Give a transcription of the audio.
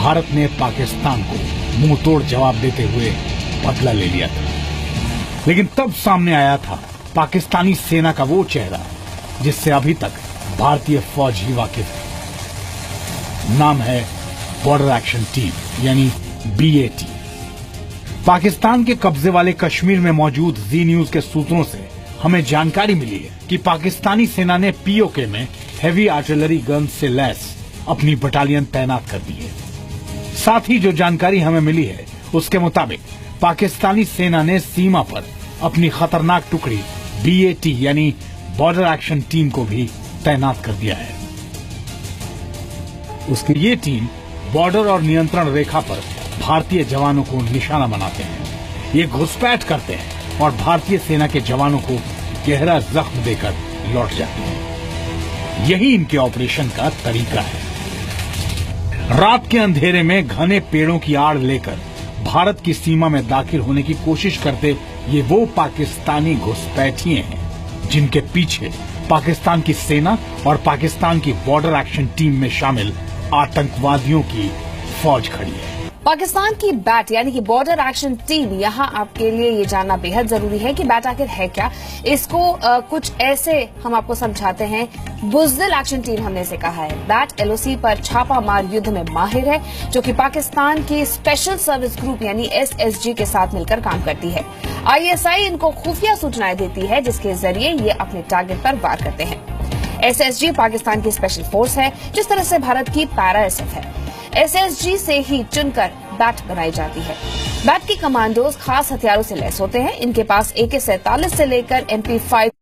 भारत ने पाकिस्तान को मुंह तोड़ जवाब देते हुए बदला ले लिया था। लेकिन तब सामने आया था पाकिस्तानी सेना का वो चेहरा जिससे अभी तक भारतीय फौज ही वाकिफ है। नाम है बॉर्डर एक्शन टीम यानी BAT। पाकिस्तान के कब्जे वाले कश्मीर में मौजूद जी न्यूज के सूत्रों से हमें जानकारी मिली है कि पाकिस्तानी सेना ने POK में हेवी आर्टिलरी गन से लैस अपनी बटालियन तैनात कर दी है। साथ ही जो जानकारी हमें मिली है उसके मुताबिक पाकिस्तानी सेना ने सीमा पर अपनी खतरनाक टुकड़ी BAT यानी बॉर्डर एक्शन टीम को भी तैनात कर दिया है। उसकी ये टीम बॉर्डर और नियंत्रण रेखा पर भारतीय जवानों को निशाना बनाते हैं। ये घुसपैठ करते हैं और भारतीय सेना के जवानों को गहरा जख्म देकर लौट जाते हैं। यही इनके ऑपरेशन का तरीका है। रात के अंधेरे में घने पेड़ों की आड़ लेकर भारत की सीमा में दाखिल होने की कोशिश करते ये वो पाकिस्तानी घुसपैठिए हैं जिनके पीछे पाकिस्तान की सेना और पाकिस्तान की बॉर्डर एक्शन टीम में शामिल आतंकवादियों की फौज खड़ी है। पाकिस्तान की BAT यानी कि बॉर्डर एक्शन टीम, यहाँ आपके लिए ये जानना बेहद जरूरी है कि BAT आखिर है क्या। इसको कुछ ऐसे हम आपको समझाते हैं। बुज़दिल एक्शन टीम हमने इसे कहा है। BAT LOC पर छापा मार युद्ध में माहिर है, जो कि पाकिस्तान की स्पेशल सर्विस ग्रुप यानी SSG के साथ मिलकर काम करती है। ISI इनको खुफिया सूचनाएं देती है, जिसके जरिए ये अपने टारगेट पर वार करते हैं। SSG पाकिस्तान की स्पेशल फोर्स है, जिस तरह से भारत की पैरा SF है। SSG से ही चुनकर BAT बनाई जाती है। BAT की कमांडोज खास हथियारों से लैस होते हैं। इनके पास AK-47 से लेकर MP5